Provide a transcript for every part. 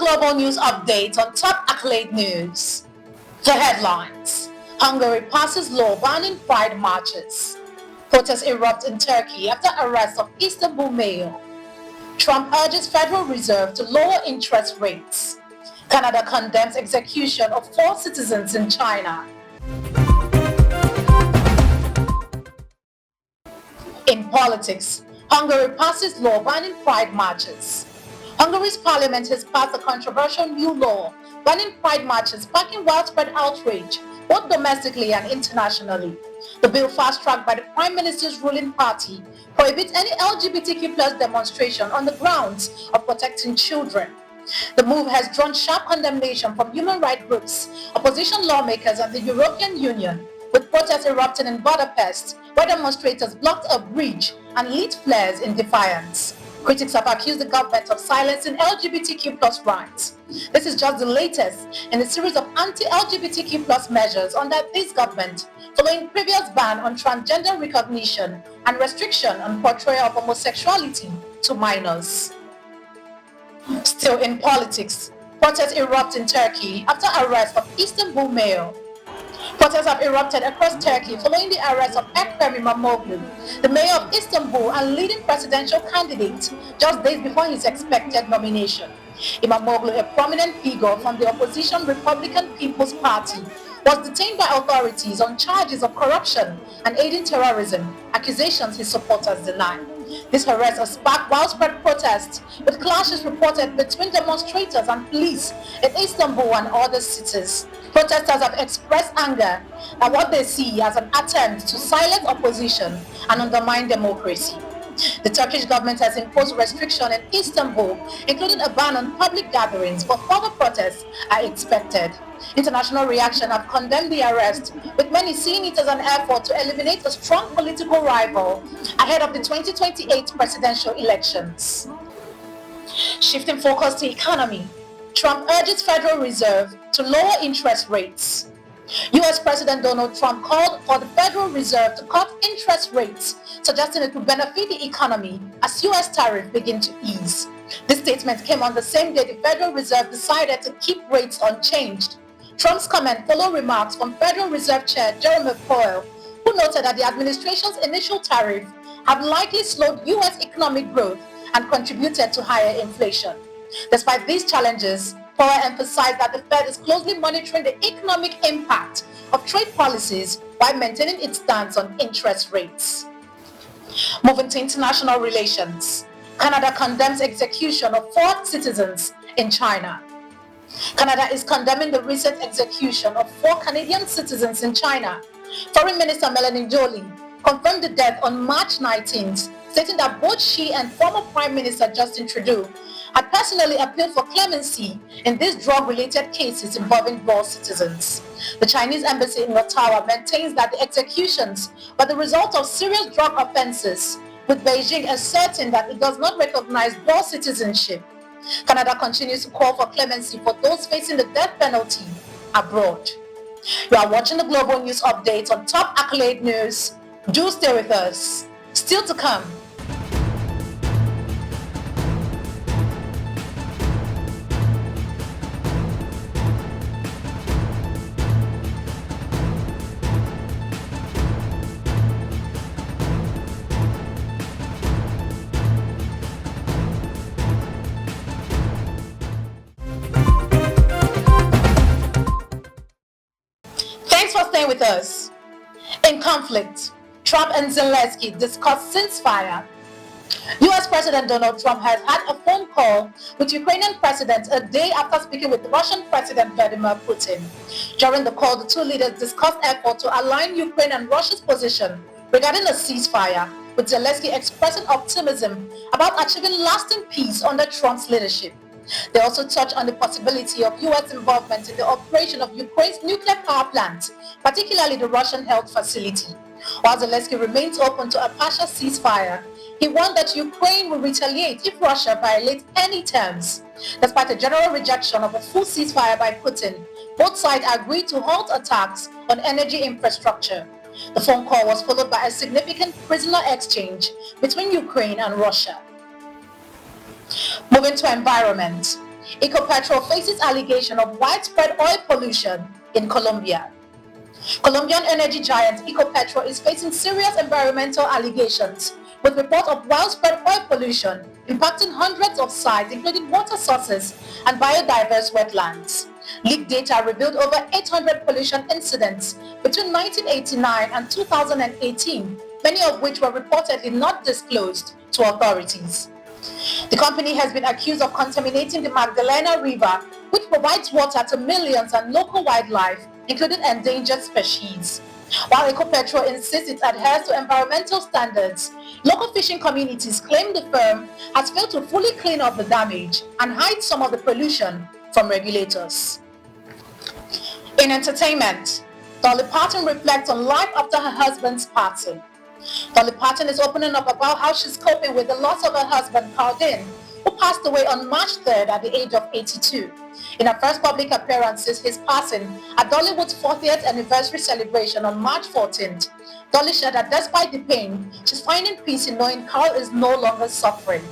global news update on top accolade news. The headlines: Hungary passes law banning pride marches. Protests erupt in Turkey after arrest of Istanbul mayor. Trump urges Federal Reserve to lower interest rates. Canada condemns execution of 4 citizens in China. In politics, Hungary passes law banning pride marches. Hungary's parliament has passed a controversial new law banning pride marches, sparking widespread outrage both domestically and internationally. The bill, fast-tracked by the Prime Minister's ruling party, prohibits any LGBTQ+ demonstration on the grounds of protecting children. The move has drawn sharp condemnation from human rights groups, opposition lawmakers, and the European Union, with protests erupting in Budapest, where demonstrators blocked a bridge and lit flares in defiance. Critics have accused the government of silencing LGBTQ+ rights. This is just the latest in a series of anti-LGBTQ+ measures under this government, following previous ban on transgender recognition and restriction on portrayal of homosexuality to minors. Still in politics, protests erupt in Turkey after arrest of Istanbul mayor. Protests have erupted across Turkey following the arrest of Ekrem İmamoğlu, the mayor of Istanbul and leading presidential candidate, just days before his expected nomination. İmamoğlu, a prominent figure from the opposition Republican People's Party, was detained by authorities on charges of corruption and aiding terrorism, accusations his supporters deny. This arrest has sparked widespread protests, with clashes reported between demonstrators and police in Istanbul and other cities. Protesters have expressed anger at what they see as an attempt to silence opposition and undermine democracy. The Turkish government has imposed restrictions in Istanbul, including a ban on public gatherings, but further protests are expected. International reaction have condemned the arrest, with many seeing it as an effort to eliminate a strong political rival ahead of the 2028 presidential elections. Shifting focus to economy, Trump urges Federal Reserve to lower interest rates. U.S. President Donald Trump called for the Federal Reserve to cut interest rates, suggesting it would benefit the economy as U.S. tariffs begin to ease. This statement came on the same day the Federal Reserve decided to keep rates unchanged. Trump's comment followed remarks from Federal Reserve Chair Jerome Powell, who noted that the administration's initial tariffs have likely slowed U.S. economic growth and contributed to higher inflation. Despite these challenges, Powell emphasized that the Fed is closely monitoring the economic impact of trade policies while maintaining its stance on interest rates. Moving to international relations, Canada condemns execution of 4 citizens in China. Canada is condemning the recent execution of 4 Canadian citizens in China. Foreign Minister Melanie Joly confirmed the death on March 19th, stating that both she and former Prime Minister Justin Trudeau had personally appealed for clemency in these drug-related cases involving dual citizens. The Chinese embassy in Ottawa maintains that the executions were the result of serious drug offenses, with Beijing asserting that it does not recognize dual citizenship. Canada continues to call for clemency for those facing the death penalty abroad. You are watching the Global News Update on Top Accolade News. Do stay with us. Still to come. Thanks for staying with us. In conflict, Trump and Zelensky discuss ceasefire. U.S. President Donald Trump has had a phone call with Ukrainian President a day after speaking with Russian President Vladimir Putin. During the call, the two leaders discussed efforts to align Ukraine and Russia's position regarding a ceasefire, with Zelensky expressing optimism about achieving lasting peace under Trump's leadership. They also touched on the possibility of U.S. involvement in the operation of Ukraine's nuclear power plant, particularly the Russian-held facility. While Zelensky remains open to a partial ceasefire, he warned that Ukraine will retaliate if Russia violates any terms. Despite a general rejection of a full ceasefire by Putin, both sides agreed to halt attacks on energy infrastructure. The phone call was followed by a significant prisoner exchange between Ukraine and Russia. Moving to environment, ECOPETROL faces allegation of widespread oil pollution in Colombia. Colombian energy giant EcoPetrol is facing serious environmental allegations with reports of widespread oil pollution impacting hundreds of sites, including water sources and biodiverse wetlands. Leaked data revealed over 800 pollution incidents between 1989 and 2018, many of which were reportedly not disclosed to authorities. The company has been accused of contaminating the Magdalena River, which provides water to millions and local wildlife, including endangered species. While EcoPetrol insists it adheres to environmental standards, local fishing communities claim the firm has failed to fully clean up the damage and hide some of the pollution from regulators. In entertainment, Dolly Parton reflects on life after her husband's passing. Dolly Parton is opening up about how she's coping with the loss of her husband, PARTON, who passed away on March 3rd at the age of 82. In her first public appearance since his passing at Dollywood's 40th anniversary celebration on March 14th, Dolly said that despite the pain, she's finding peace in knowing Carl is no longer suffering.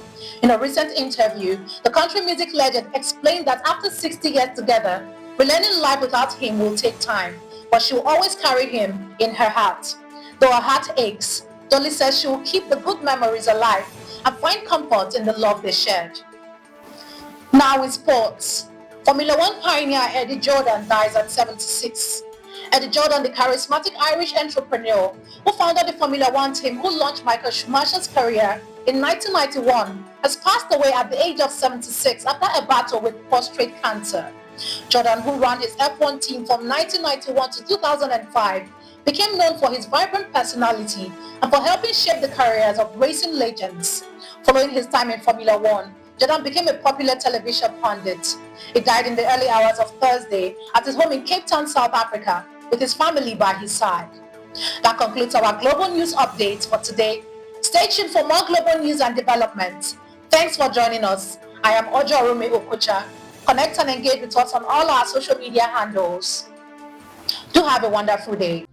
In a recent interview, the country music legend explained that after 60 years together, relearning life without him will take time, but she will always carry him in her heart. Though her heart aches, Dolly says she will keep the good memories alive and find comfort in the love they shared. Now in sports, Formula One pioneer Eddie Jordan dies at 76. Eddie Jordan, the charismatic Irish entrepreneur who founded the Formula One team who launched Michael Schumacher's career in 1991, has passed away at the age of 76 after a battle with prostate cancer. Jordan, who ran his F1 team from 1991 to 2005, became known for his vibrant personality and for helping shape the careers of racing legends. Following his time in Formula One, Jordan became a popular television pundit. He died in the early hours of Thursday at his home in Cape Town, South Africa, with his family by his side. That concludes our global news updates for today. Stay tuned for more global news and developments. Thanks for joining us. I am Ojo Arume Okocha. Connect and engage with us on all our social media handles. Do have a wonderful day.